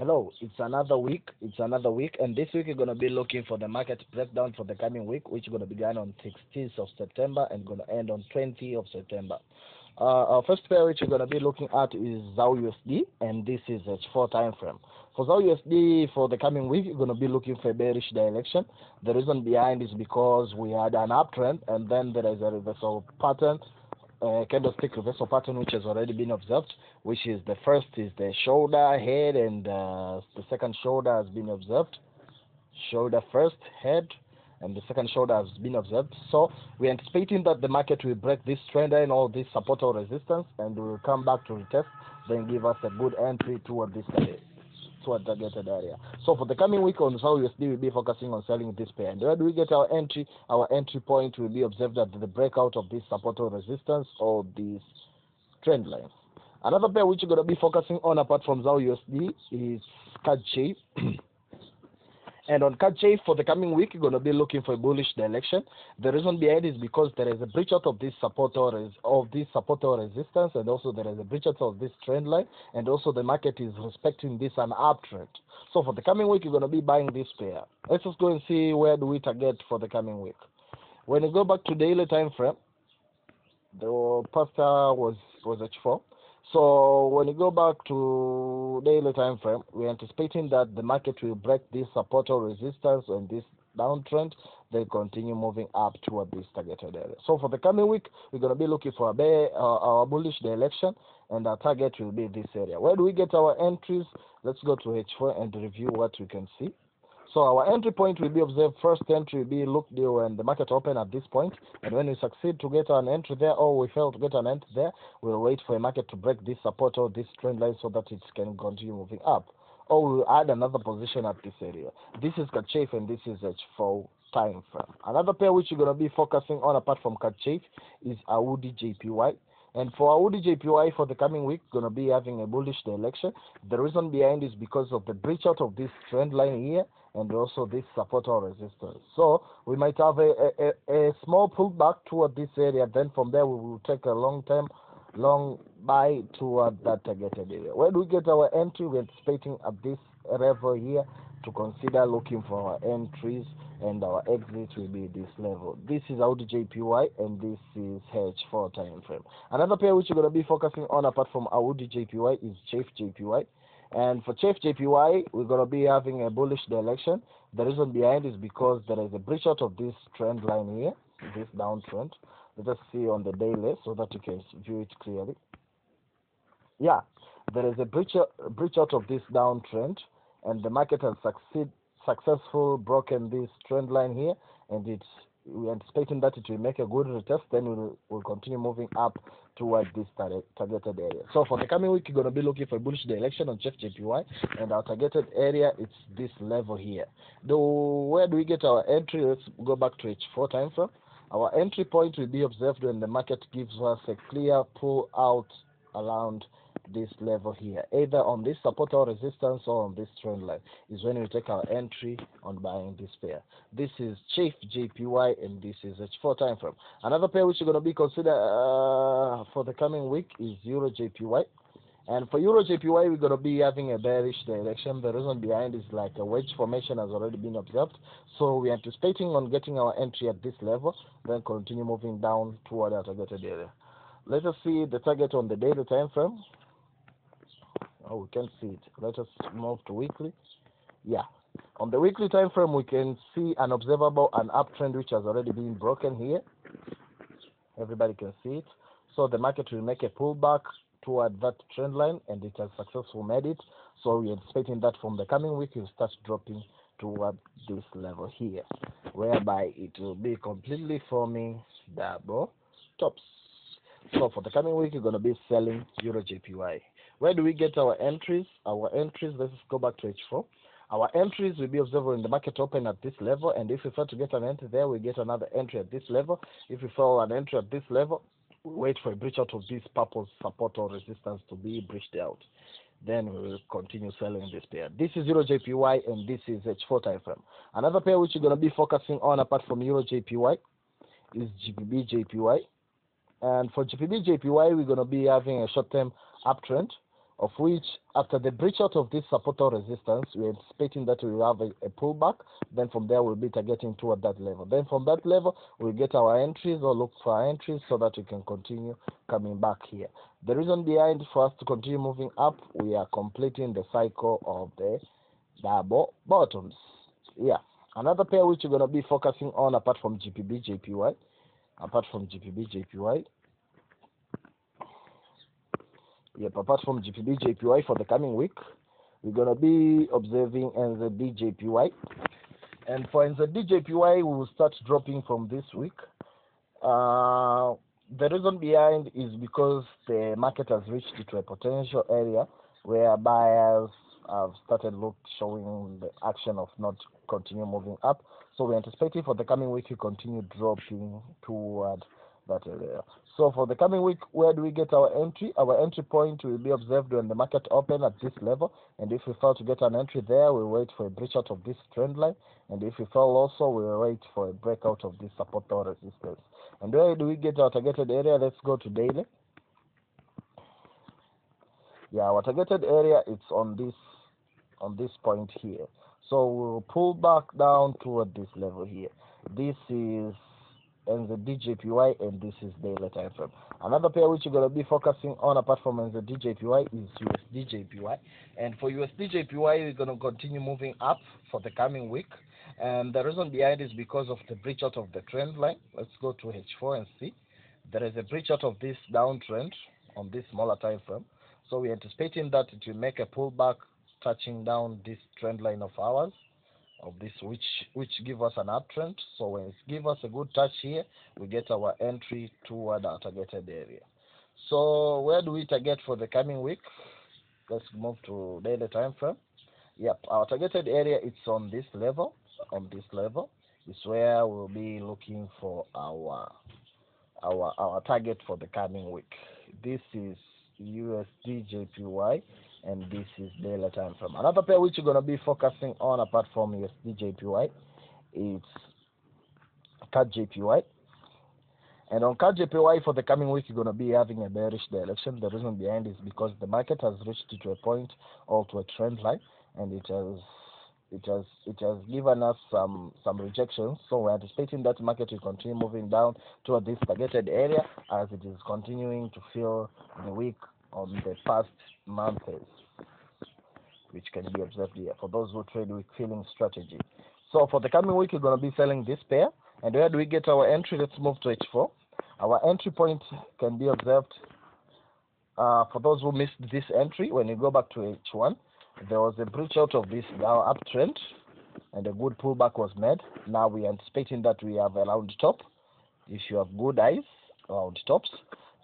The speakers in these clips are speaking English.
Hello, it's another week. And this week we're gonna be looking for the market breakdown for the coming week, which is gonna begin on 16th of September and gonna end on 20th of September. Our first pair which we're gonna be looking at is XAUUSD, and this is H4 time frame. For XAUUSD for the coming week, we're gonna be looking for a bearish direction. The reason behind is because we had an uptrend and then there is a reversal pattern, candlestick reversal pattern which has already been observed, which is the first is the shoulder head, and the second shoulder has been observed. Shoulder first, head, and the second shoulder has been observed. So we're anticipating that the market will break this trend line or this support or resistance, and will come back to retest, then give us a good entry toward this target, toward targeted area. So for the coming week on XAUUSD, we'll be focusing on selling this pair. And where do we get our entry? Our entry point will be observed at the breakout of this support or resistance or this trend line. Another pair which you're going to be focusing on apart from XAUUSD is CAD. And on CAD for the coming week, you're going to be looking for a bullish direction. The reason behind is because there is a breach out of this support or resistance, and also there is a breach out of this trend line, and also the market is respecting this an uptrend. So for the coming week, you're going to be buying this pair. Let's just go and see where do we target for the coming week. When you go back to daily time frame, the pasta was H4. So when you go back to daily time frame, we're anticipating that the market will break this support or resistance and this downtrend, then continue moving up toward this targeted area. So for the coming week, we're going to be looking for our bullish direction, and our target will be this area. Where do we get our entries? Let's go to H4 and review what we can see. So our entry point will be observed. First entry will be looked when the market open at this point, and when we succeed to get an entry there, or we fail to get an entry there, we'll wait for a market to break this support or this trend line so that it can continue moving up. Or we'll add another position at this area. This is CAD, and this is H4 time frame. Another pair which you're going to be focusing on apart from CAD is AUD JPY. And for AUD JPY for the coming week, going to be having a bullish direction. The reason behind is because of the breach out of this trend line here, and also this support or resistance. So we might have a small pullback toward this area. Then from there we will take a long buy toward that targeted area. Where do we get our entry? We're anticipating at this level here to consider looking for our entries, and our exit will be this level. This is AUD JPY, and this is H4 time frame. Another pair which you're going to be focusing on apart from AUD JPY is JPY. And for JPY, we're going to be having a bullish direction. The reason behind is because there is a breach out of this trend line here, this downtrend. Let us see on the daily so that you can view it clearly. Yeah, there is a breach out of this downtrend, and the market has successfully broken this trend line here, and we're anticipating that it will make a good retest, then we'll continue moving up towards this targeted area. So for the coming week, you're going to be looking for a bullish direction on JPY, and our targeted area, it's this level here. Where do we get our entry? Let's go back to H4 time frame. Our entry point will be observed when the market gives us a clear pull out around this level here, either on this support or resistance or on this trend line, is when we take our entry on buying this pair. This is JPY, and this is H4 time frame. Another pair which you're going to be consider for the coming week is Euro JPY. And for Euro JPY, we're going to be having a bearish direction. The reason behind is like a wedge formation has already been observed. So we're anticipating on getting our entry at this level, then continue moving down toward our targeted area. Let us see the target on the daily time frame. Oh, we can see it. Let us move to weekly. Yeah. On the weekly time frame, we can see an uptrend which has already been broken here. Everybody can see it. So the market will make a pullback toward that trend line, and it has successfully made it. So we're anticipating that from the coming week, it will start dropping toward this level here, whereby it will be completely forming double tops. So for the coming week, you're going to be selling Euro JPY. Where do we get our entries? Our entries, let's go back to H4. Our entries will be observed when the market open at this level, and if we fail to get an entry there, we get another entry at this level. If we fail an entry at this level, we wait for a breach out of this purple support or resistance to be breached out. Then we will continue selling this pair. This is Euro JPY, and this is H4 time frame. Another pair which you're going to be focusing on apart from Euro JPY is GBP JPY. And for GBP JPY, we're going to be having a short-term uptrend. of which after the breach out of this support or resistance, we're anticipating that we will have a pullback. Then from there, we'll be targeting toward that level. Then from that level, we'll get our entries or look for our entries so that we can continue coming back here. The reason behind for us to continue moving up, we are completing the cycle of the double bottoms. Yeah. Another pair which you're going to be focusing on apart from GPB, JPY, apart from GPB, JPY, yep, apart from GPB, JPY for the coming week, we're going to be observing NZD, JPY. And for NZD, JPY, we will start dropping from this week. The reason behind is because the market has reached to a potential area where buyers have started showing the action of not continue moving up. So we're anticipating for the coming week to continue dropping toward that area. So for the coming week, where do we get our entry? Our entry point will be observed when the market open at this level, and if we fail to get an entry there, we'll wait for a breach out of this trend line, and if we fail also, we'll wait for a breakout of this support or resistance. And where do we get our targeted area? Let's go to daily. Yeah, our targeted area is on this point here. So we'll pull back down toward this level here. This is NZD JPY and this is daily time frame. Another pair which you're going to be focusing on apart from NZD JPY is USD JPY. And for USD JPY, we're going to continue moving up for the coming week. And the reason behind is because of the breach out of the trend line. Let's go to H4 and see. There is a breach out of this downtrend on this smaller time frame. So we're anticipating that it will make a pullback touching down this trend line of ours, of this which give us an uptrend. So when it give us a good touch here, we get our entry toward our targeted area. So where do we target for the coming week? Let's move to daily time frame. Yep, our targeted area is on this level. On this level is where we'll be looking for our target for the coming week. This is USD JPY and this is daily time frame. Another pair which you're going to be focusing on apart from USD JPY is CAD JPY. And on CAD JPY for the coming week, you're going to be having a bearish direction. The reason behind is because the market has reached to a point or to a trend line, and it has given us some rejections. So we're anticipating that market will continue moving down toward this targeted area as it is continuing to fill the week on the past months, which can be observed here for those who trade with filling strategy. So for the coming week, you're going to be selling this pair. And where do we get our entry? Let's move to H4. Our entry point can be observed for those who missed this entry. When you go back to H1, there was a breach out of this uptrend and a good pullback was made. Now we are anticipating that we have a round top. If you have good eyes, round tops.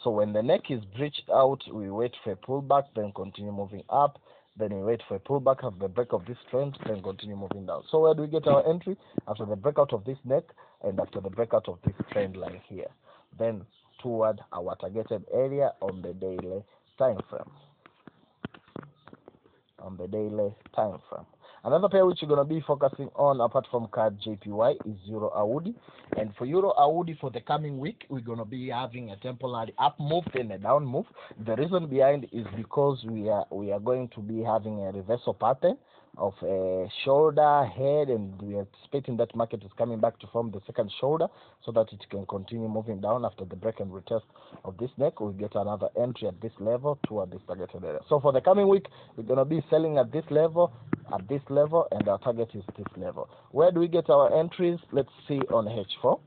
So when the neck is breached out, we wait for a pullback, then continue moving up. Then we wait for a pullback after the break of this trend, then continue moving down. So where do we get our entry? After the breakout of this neck and after the breakout of this trend line here. Then toward our targeted area on the daily time frame. On the daily time frame. Another pair which you're going to be focusing on apart from CAD JPY is EURs. And for EURs for the coming week, we're going to be having a temporary up move and a down move. The reason behind is because we are going to be having a reversal pattern of a shoulder, head, and we are expecting that market is coming back to form the second shoulder so that it can continue moving down after the break and retest of this neck. We'll get another entry at this level toward this targeted area. So for the coming week, we're going to be selling at this level, and our target is this level. Where do we get our entries? Let's see on H4.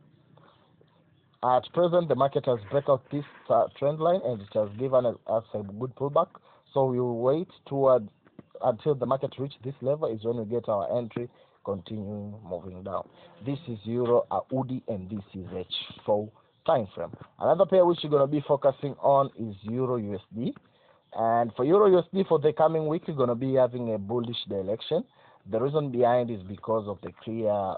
At present, the market has break out this trend line and it has given us a good pullback. So we will wait toward until the market reaches this level is when we get our entry, continuing moving down. This is EURs and this is H4 time frame. Another pair which you're going to be focusing on is EURUSD. And for EURUSD for the coming week, you're going to be having a bullish direction. The reason behind is because of the clear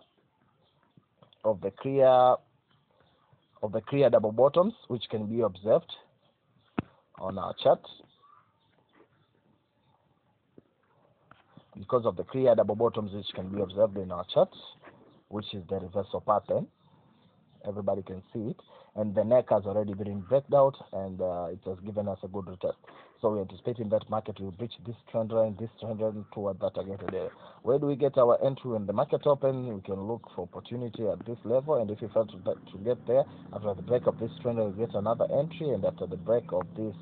double bottoms which can be observed on our chart. Because of the clear double bottoms which can be observed in our charts, which is the reversal pattern. Everybody can see it, and the neck has already been breaked out, and it has given us a good retest. So we're anticipating that market will breach this trend line toward that targeted area. Where do we get our entry when the market open? We can look for opportunity at this level, and if we fail to get there after the break of this trend, we get another entry, and after the break of this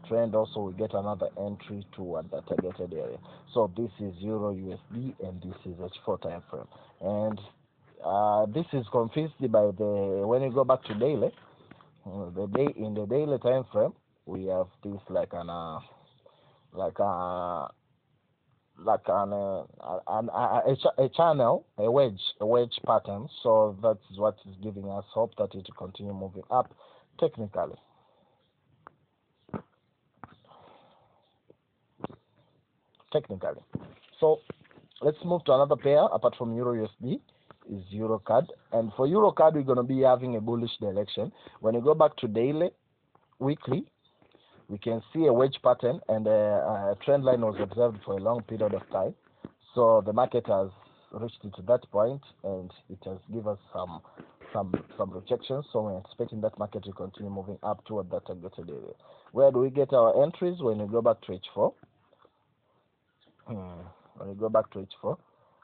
trend also we get another entry toward the targeted area. So this is Euro USD, and this is H4 time frame, and this is confused by when you go back to daily. In the daily time frame, we have this like a channel, a wedge pattern. So that's what is giving us hope that it will continue moving up technically. So let's move to another pair apart from Euro USD. Is Euro CAD, and for Euro CAD we're going to be having a bullish direction. When you go back to daily, weekly, we can see a wedge pattern, and a trend line was observed for a long period of time. So the market has reached it to that point, and it has given us some rejections. So we're expecting that market to continue moving up toward that targeted area. Where do we get our entries? When we go back to H4,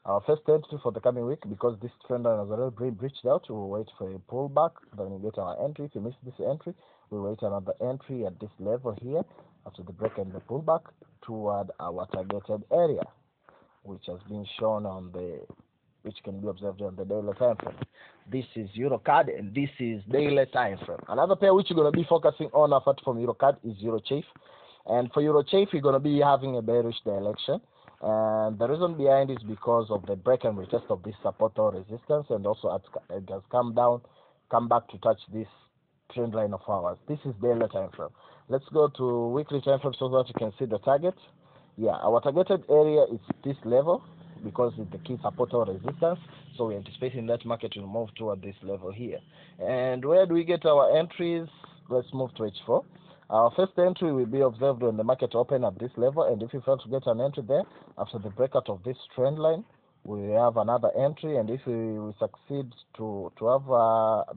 our first entry for the coming week, because this trend line has already breached out, we'll wait for a pullback, then we get our entry. If we miss this entry, we'll wait another entry at this level here after the break and the pullback toward our targeted area, which has been shown which can be observed on the daily time frame. This is EuroCAD, and this is daily time frame. Another pair which you're going to be focusing on apart from EuroCAD is EuroCHF, and for EuroCHF we're going to be having a bearish direction. And the reason behind is because of the break and retest of this support or resistance, and also it has come back to touch this trend line of ours. This is daily time frame. Let's go to weekly time frame so that you can see the target. Yeah, our targeted area is this level because it's the key support or resistance. So we're anticipating that market will move toward this level here. And where do we get our entries? Let's move to H4. Our first entry will be observed when the market open at this level, and if we fail to get an entry there after the breakout of this trend line, we have another entry, and if we succeed to have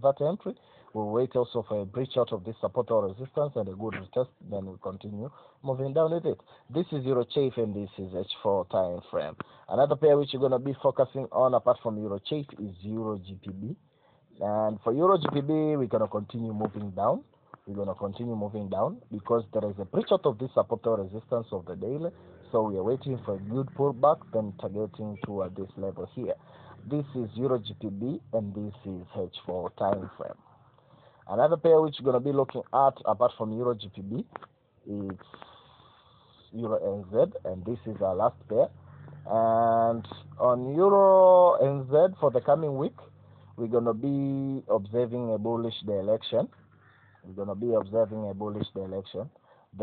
that entry, we'll wait also for a breach out of this support or resistance and a good retest, then we'll continue moving down with it. This is EuroCHF, and this is H4 time frame. Another pair which you're going to be focusing on apart from EuroCHF is Euro GPB, and for Euro GPB we're going to continue moving down. Because there is a breach out of this support or resistance of the daily. So we are waiting for a good pullback, then targeting toward this level here. This is Euro GPB, and this is H4 time frame. Another pair which you're going to be looking at apart from Euro GPB is Euro NZ, and this is our last pair. And on Euro NZ for the coming week, we're going to be observing a bullish direction. The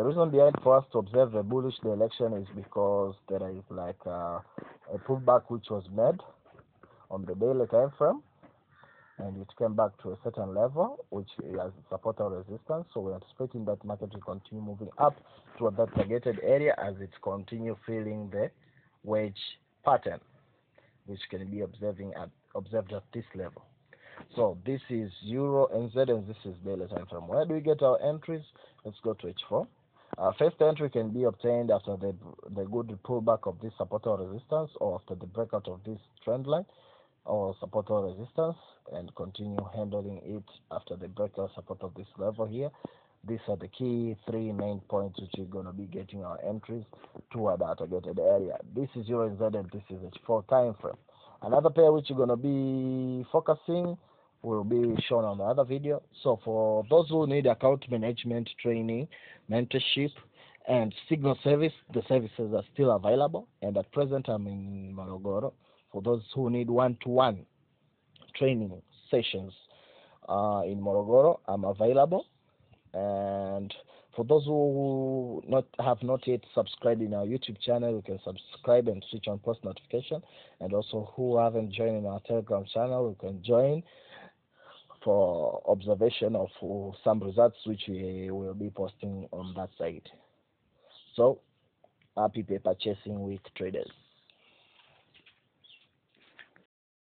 reason behind for us to observe a bullish direction is because there is like a pullback which was made on the daily time frame, and it came back to a certain level which has support or resistance. So we're anticipating that market will continue moving up toward that targeted area as it continues filling the wedge pattern, which can be observed at this level. So this is Euro NZ, and this is daily time frame. Where do we get our entries? Let's go to H4. Our first entry can be obtained after the good pullback of this support or resistance, or after the breakout of this trend line or support or resistance, and continue handling it after the breakout support of this level here. These are the key three main points which we're going to be getting our entries toward our targeted area. This is Euro NZ, and this is H4 time frame. Another pair which you're going to be focusing will be shown on the other video. So for those who need account management training, mentorship, and signal service, the services are still available. And at present, I'm in Morogoro. For those who need one-to-one training sessions in Morogoro, I'm available. And for those who have not yet subscribed in our YouTube channel, you can subscribe and switch on post notification. And also who haven't joined in our Telegram channel, you can join for observation of some results which we will be posting on that site. So happy paper chasing week, traders.